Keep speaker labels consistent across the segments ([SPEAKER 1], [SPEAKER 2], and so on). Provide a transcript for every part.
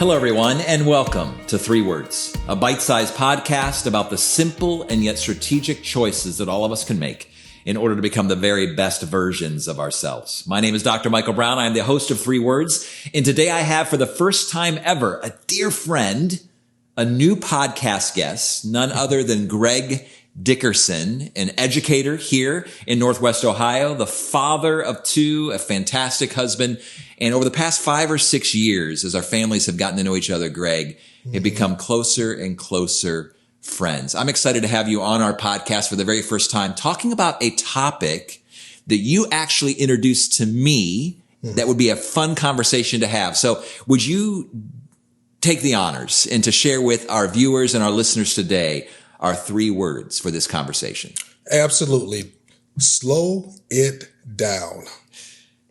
[SPEAKER 1] Hello, everyone, and welcome to Three Words, a bite-sized podcast about the simple and yet strategic choices that all of us can make in order to become the very best versions of ourselves. My name is Dr. Michael Brown. I am the host of Three Words, and today I have, for the first time ever, a dear friend, a new podcast guest, none other than Greg Dickerson, an educator here in Northwest Ohio, the father of two, a fantastic husband. And over the past 5 or 6 years, as our families have gotten to know each other, Greg, have become closer and closer friends. I'm excited to have you on our podcast for the very first time, talking about a topic that you actually introduced to me that would be a fun conversation to have. So would you take the honors and to share with our viewers and our listeners today our 3 words for this conversation?
[SPEAKER 2] Absolutely. Slow it down.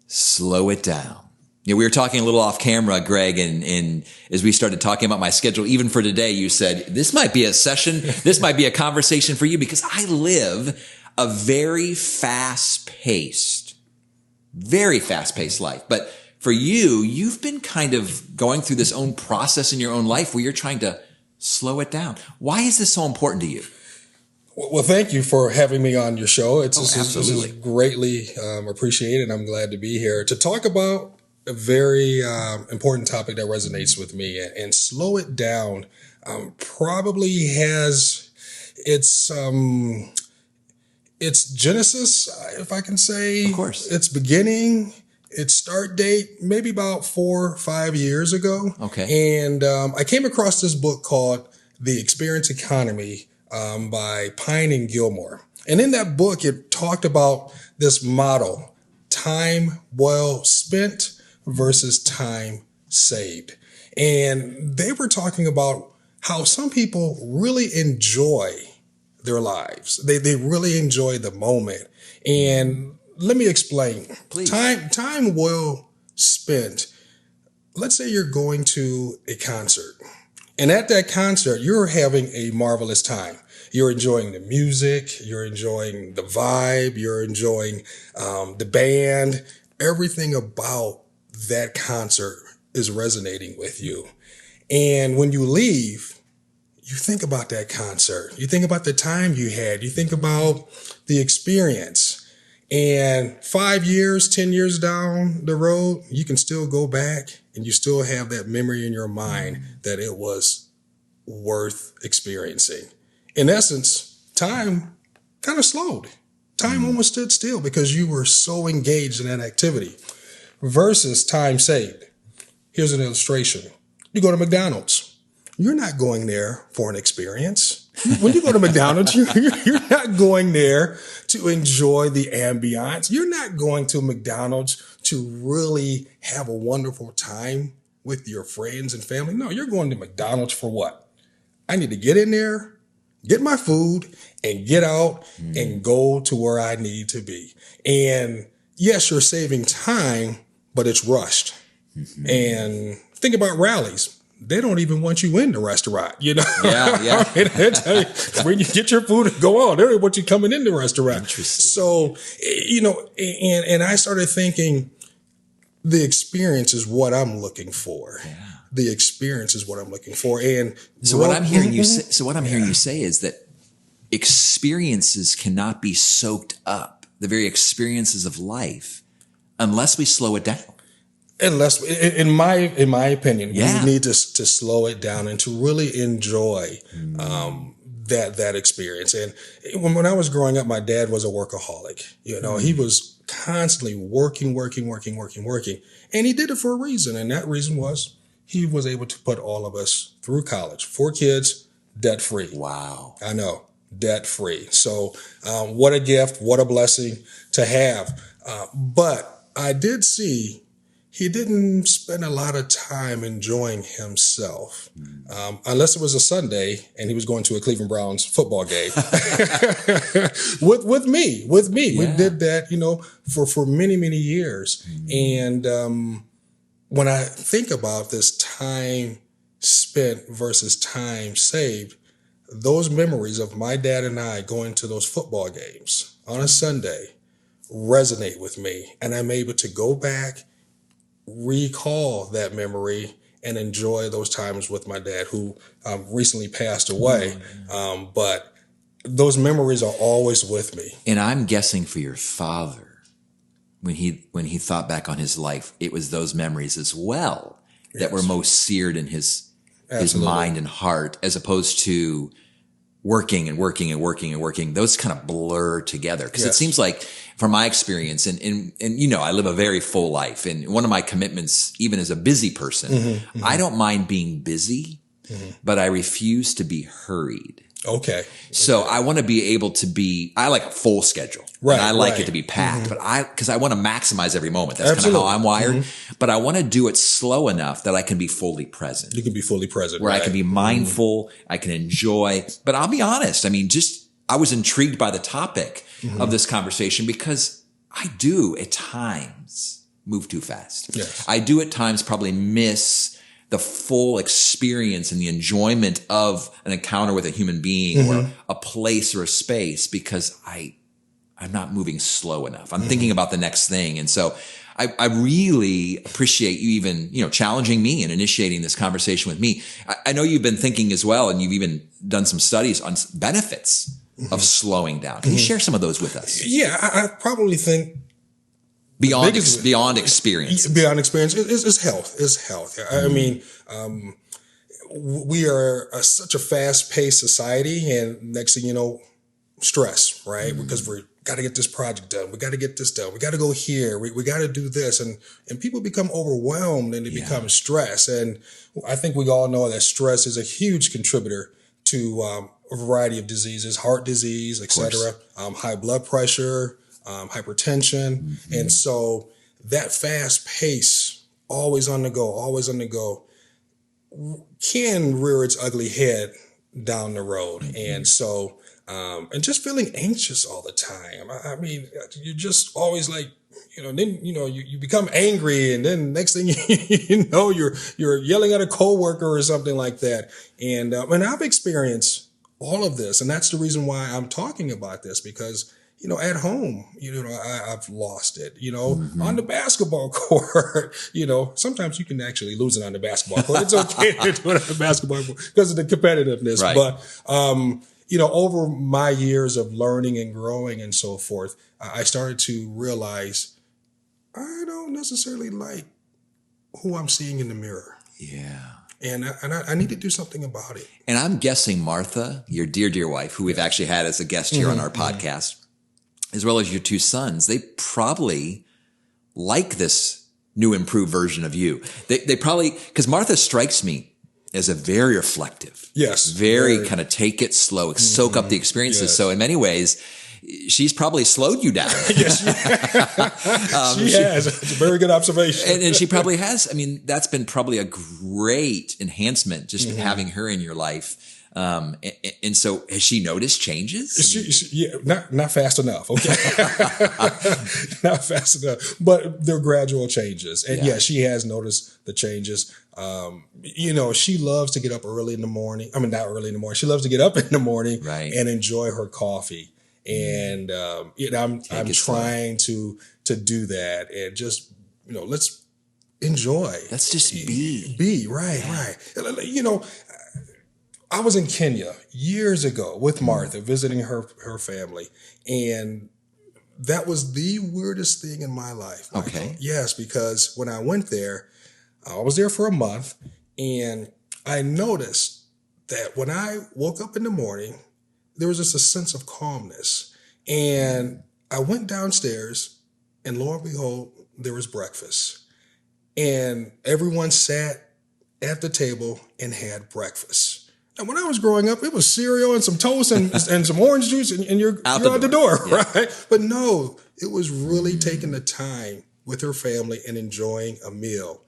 [SPEAKER 1] Slow it down. You know, we were talking a little off camera, Greg, and as we started talking about my schedule, even for today, you said, this might be a session, this might be a conversation for you, because I live a very fast-paced life. But for you, you've been kind of going through this own process in your own life where you're trying to slow it down. Why is this so important to you?
[SPEAKER 2] Well, thank you for having me on your show.
[SPEAKER 1] Absolutely.
[SPEAKER 2] This is greatly appreciated. I'm glad to be here to talk about a very important topic that resonates with me. And slow it down probably has its genesis, if I can say.
[SPEAKER 1] Of course.
[SPEAKER 2] Its beginning, its start date, maybe about 4 or 5 years ago.
[SPEAKER 1] Okay.
[SPEAKER 2] And I came across this book called The Experience Economy by Pine and Gilmore. And in that book, it talked about this model, time well spent versus time saved. And they were talking about how some people really enjoy their lives. They really enjoy the moment. And let me explain.
[SPEAKER 1] Please.
[SPEAKER 2] Time well spent. Let's say you're going to a concert. And at that concert, you're having a marvelous time. You're enjoying the music. You're enjoying the vibe. You're enjoying the band. Everything about that concert is resonating with you. And when you leave, you think about that concert. You think about the time you had. You think about the experience. And 5 years, 10 years down the road, you can still go back and you still have that memory in your mind that it was worth experiencing. In essence, time kind of slowed. Time almost stood still because you were so engaged in that activity versus time saved. Here's an illustration. You go to McDonald's. You're not going there for an experience. When you go to McDonald's, you're not going there to enjoy the ambiance. You're not going to McDonald's to really have a wonderful time with your friends and family. No, you're going to McDonald's for what? I need to get in there, get my food, and get out and go to where I need to be. And yes, you're saving time, but it's rushed. And think about rallies. They don't even want you in the restaurant, you know?
[SPEAKER 1] Yeah.
[SPEAKER 2] When you get your food and go on, they don't want you coming in the restaurant.
[SPEAKER 1] Interesting.
[SPEAKER 2] So, you know, and I started thinking the experience is what I'm looking for.
[SPEAKER 1] Yeah.
[SPEAKER 2] The experience is what I'm looking for. And
[SPEAKER 1] So what I'm hearing you say is that experiences cannot be soaked up, the very experiences of life, unless we slow it down.
[SPEAKER 2] Unless, in my opinion,
[SPEAKER 1] Yeah.
[SPEAKER 2] we need to slow it down and to really enjoy that experience. And when I was growing up, my dad was a workaholic. You know, he was constantly working, and he did it for a reason. And that reason was he was able to put all of us through college. 4 kids, debt free.
[SPEAKER 1] Wow.
[SPEAKER 2] I know, debt free. So what a gift, what a blessing to have. But I did see he didn't spend a lot of time enjoying himself, unless it was a Sunday and he was going to a Cleveland Browns football game with me. Yeah. We did that, you know, for many, many years. And when I think about this time spent versus time saved, those memories of my dad and I going to those football games on a Sunday resonate with me. And I'm able to go back, recall that memory, and enjoy those times with my dad, who recently passed away. But those memories are always with me.
[SPEAKER 1] And I'm guessing for your father, when he thought back on his life, it was those memories as well that were most seared in his mind and heart, as opposed to working and working and working and working. Those kind of blur together, because it seems like, from my experience, and you know, I live a very full life, and one of my commitments, even as a busy person, I don't mind being busy, but I refuse to be hurried.
[SPEAKER 2] Okay.
[SPEAKER 1] So I want to be able to I like a full schedule.
[SPEAKER 2] Right.
[SPEAKER 1] And I like it to be packed, but because I want to maximize every moment. That's kind of how I'm wired. But I want to do it slow enough that I can be fully present.
[SPEAKER 2] You can be fully present.
[SPEAKER 1] Where I can be mindful, I can enjoy. But I'll be honest. I mean, I was intrigued by the topic of this conversation, because I do at times move too fast.
[SPEAKER 2] Yes.
[SPEAKER 1] I do at times probably miss the full experience and the enjoyment of an encounter with a human being or a place or a space, because I'm not moving slow enough. I'm thinking about the next thing. And so I really appreciate you even, you know, challenging me and initiating this conversation with me. I know you've been thinking as well, and you've even done some studies on benefits of slowing down. Can you share some of those with us?
[SPEAKER 2] Yeah, I probably think
[SPEAKER 1] beyond experience.
[SPEAKER 2] Beyond experience is health. Is health. I mean, we are such a fast-paced society, and next thing you know, stress, right? Because we got to get this project done. We got to get this done. We got to go here. We got to do this, and people become overwhelmed and they become stressed. And I think we all know that stress is a huge contributor to a variety of diseases, heart disease, etc., high blood pressure, hypertension. And so that fast pace, always on the go, can rear its ugly head down the road. And so, and just feeling anxious all the time. I mean, you're just always like, you know, then, you know, you become angry, and then next thing you know, you're yelling at a coworker or something like that. And I've experienced all of this, and that's the reason why I'm talking about this, because, you know, at home, you know, I've lost it, you know, on the basketball court, you know, sometimes you can actually lose it on the basketball court. It's okay to do it on the basketball court because of the competitiveness. Right. But, you know, over my years of learning and growing and so forth, I started to realize I don't necessarily like who I'm seeing in the mirror.
[SPEAKER 1] Yeah.
[SPEAKER 2] And I need to do something about it.
[SPEAKER 1] And I'm guessing Martha, your dear, dear wife, who we've actually had as a guest here on our podcast, as well as your two sons, they probably like this new improved version of you. They probably, because Martha strikes me as a very reflective.
[SPEAKER 2] Yes.
[SPEAKER 1] Very kind of take it slow, soak up the experiences. Yes. So in many ways, she's probably slowed you down.
[SPEAKER 2] Yes, she has. It's a very good observation.
[SPEAKER 1] And she probably has. I mean, that's been probably a great enhancement, just having her in your life. And so has she noticed changes?
[SPEAKER 2] Not fast enough. Okay. Not fast enough, but they're gradual changes. And she has noticed the changes. You know, she loves to get up early in the morning. I mean, not early in the morning. She loves to get up in the morning and enjoy her coffee. And, you know, I'm trying to do that, and just, you know, let's enjoy.
[SPEAKER 1] Let's just be.
[SPEAKER 2] Right. You know, I was in Kenya years ago with Martha, visiting her family, and that was the weirdest thing in my life. Michael.
[SPEAKER 1] Okay.
[SPEAKER 2] Yes, because when I went there, I was there for a month, and I noticed that when I woke up in the morning, there was just a sense of calmness. And I went downstairs, and lo and behold, there was breakfast. And everyone sat at the table and had breakfast. And when I was growing up, it was cereal and some toast and some orange juice, and you're out the door, right? But no, it was really taking the time with her family and enjoying a meal.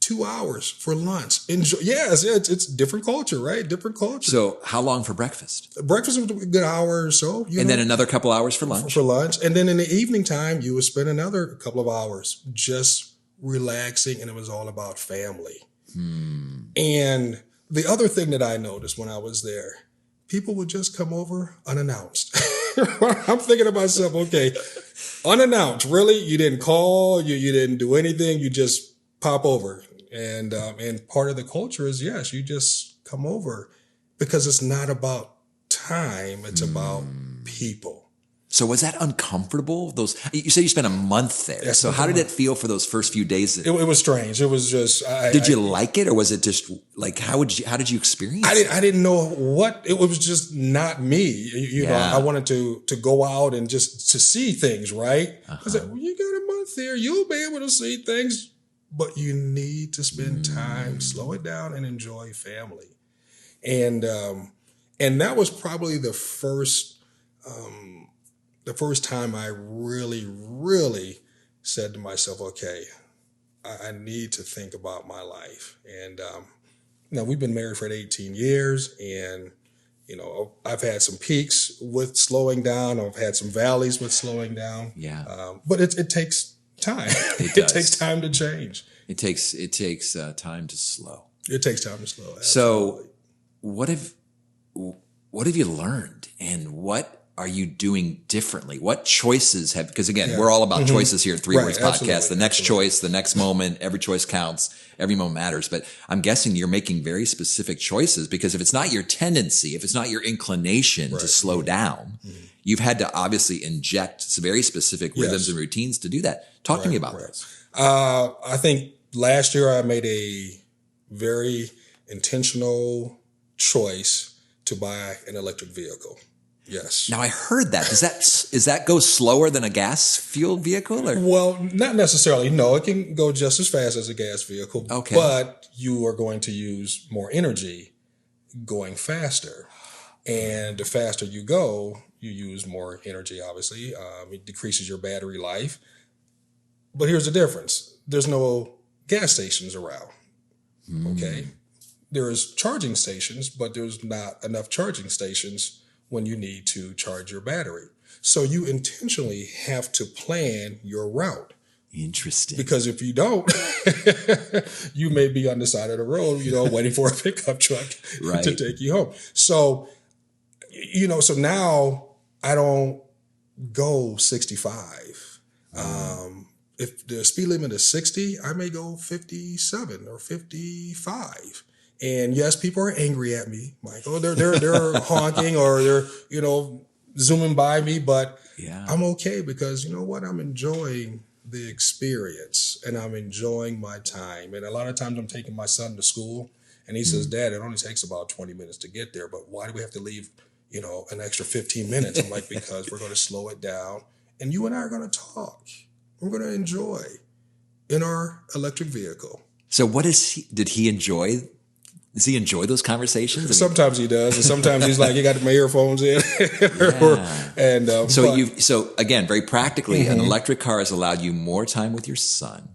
[SPEAKER 2] 2 hours for lunch. Enjoy. Yes, it's different culture, right? Different culture.
[SPEAKER 1] So how long for breakfast?
[SPEAKER 2] Breakfast was a good hour or so.
[SPEAKER 1] And then another couple hours for lunch?
[SPEAKER 2] For lunch. And then in the evening time, you would spend another couple of hours just relaxing, and it was all about family. And the other thing that I noticed when I was there, people would just come over unannounced. I'm thinking to myself, okay, unannounced, really? You didn't call, you didn't do anything, you just pop over. And part of the culture is, yes, you just come over because it's not about time. It's about people.
[SPEAKER 1] So was that uncomfortable? You say you spent a month there.
[SPEAKER 2] Yes,
[SPEAKER 1] So how did it feel for those first few days?
[SPEAKER 2] It was strange. It was just.
[SPEAKER 1] Did you like it, or was it just like how did you experience it?
[SPEAKER 2] I didn't know what it was. Just not me. You know, I wanted to go out and just to see things. Right. I said, well, you got a month there. You'll be able to see things, but you need to spend time, slow it down, and enjoy family. And that was probably the first time I really, really said to myself, okay, I need to think about my life. And now we've been married for 18 years, and I've had some peaks with slowing down. I've had some valleys with slowing down.
[SPEAKER 1] Yeah.
[SPEAKER 2] But it takes time. It takes time to change.
[SPEAKER 1] It takes time to slow.
[SPEAKER 2] It takes time to slow. Absolutely.
[SPEAKER 1] So what have you learned, and what are you doing differently? What choices because again, we're all about choices here at Three Words Podcast. The next choice, the next moment, every choice counts, every moment matters. But I'm guessing you're making very specific choices, because if it's not your tendency, if it's not your inclination to slow down, you've had to obviously inject some very specific rhythms and routines to do that. Talk to me about those.
[SPEAKER 2] I think last year I made a very intentional choice to buy an electric vehicle. Yes.
[SPEAKER 1] Now I heard that. Does that go slower than a gas fueled vehicle? Or?
[SPEAKER 2] Well, not necessarily. No, it can go just as fast as a gas vehicle. Okay. But you are going to use more energy going faster. And the faster you go, you use more energy, obviously. It decreases your battery life. But here's the difference. There's no gas stations around. Okay. There's charging stations, but there's not enough charging stations when you need to charge your battery. So you intentionally have to plan your route.
[SPEAKER 1] Interesting.
[SPEAKER 2] Because if you don't, you may be on the side of the road, waiting for a pickup truck to take you home. So, so now I don't go 65. If the speed limit is 60, I may go 57 or 55. And yes, people are angry at me, Michael. They're honking, or they're, zooming by me, but I'm okay, because you know what? I'm enjoying the experience, and I'm enjoying my time. And a lot of times I'm taking my son to school, and he says, Dad, it only takes about 20 minutes to get there, but why do we have to leave, an extra 15 minutes? I'm like, because we're going to slow it down, and you and I are going to talk. We're going to enjoy in our electric vehior.
[SPEAKER 1] So did he enjoy? Does he enjoy those conversations?
[SPEAKER 2] Sometimes he does, and sometimes he's like, "You got my earphones in."
[SPEAKER 1] So again, very practically, an electric car has allowed you more time with your son,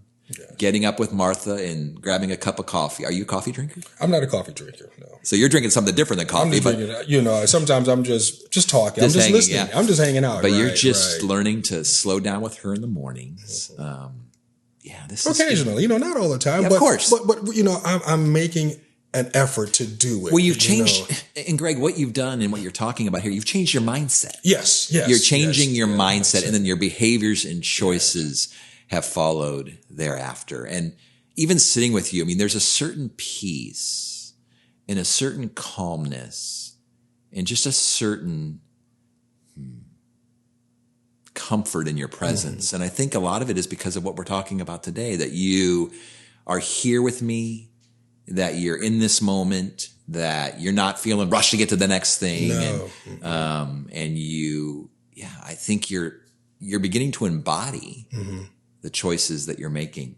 [SPEAKER 1] getting up with Martha and grabbing a cup of coffee. Are you a coffee drinker?
[SPEAKER 2] I'm not a coffee drinker. No.
[SPEAKER 1] So you're drinking something different than coffee.
[SPEAKER 2] I'm just drinking, sometimes I'm just talking. I'm just listening. Yeah. I'm just hanging out.
[SPEAKER 1] But you're just learning to slow down with her in the mornings. This is
[SPEAKER 2] occasionally, not all the time.
[SPEAKER 1] Yeah, of course.
[SPEAKER 2] But I'm making an effort to do it.
[SPEAKER 1] Well, you've changed, and Greg, what you've done and what you're talking about here, you've changed your mindset.
[SPEAKER 2] Yes.
[SPEAKER 1] You're changing your mindset, and then your behaviors and choices have followed thereafter. And even sitting with you, there's a certain peace and a certain calmness and just a certain comfort in your presence. And I think a lot of it is because of what we're talking about today, that you are here with me, that you're in this moment, that you're not feeling rushed to get to the next thing.
[SPEAKER 2] No.
[SPEAKER 1] And I think you're beginning to embody the choices that you're making.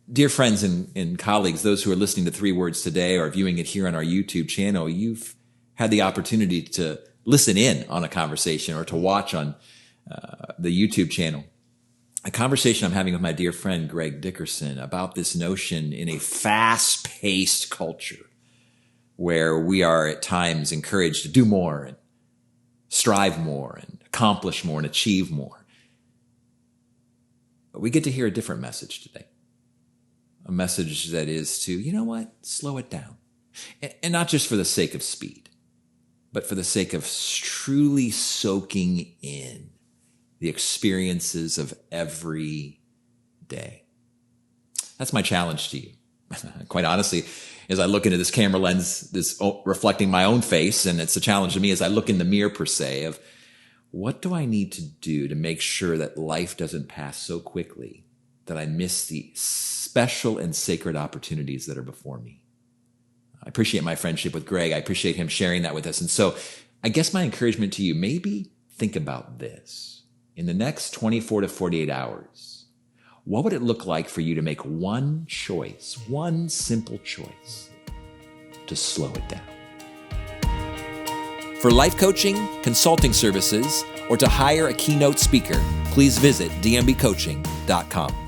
[SPEAKER 1] Dear friends and colleagues, those who are listening to Three Words today or viewing it here on our YouTube channel, you've had the opportunity to listen in on a conversation or to watch on the YouTube channel a conversation I'm having with my dear friend Greg Dickerson about this notion in a fast-paced culture where we are at times encouraged to do more and strive more and accomplish more and achieve more. But we get to hear a different message today. A message that is to, slow it down. And not just for the sake of speed, but for the sake of truly soaking in the experiences of every day. That's my challenge to you. Quite honestly, as I look into this camera lens, this reflecting my own face, and it's a challenge to me as I look in the mirror per se of what do I need to do to make sure that life doesn't pass so quickly that I miss the special and sacred opportunities that are before me. I appreciate my friendship with Greg. I appreciate him sharing that with us. And so I guess my encouragement to you, maybe think about this. In the next 24 to 48 hours, what would it look like for you to make one choice, one simple choice, to slow it down? For life coaching, consulting services, or to hire a keynote speaker, please visit dmbcoaching.com.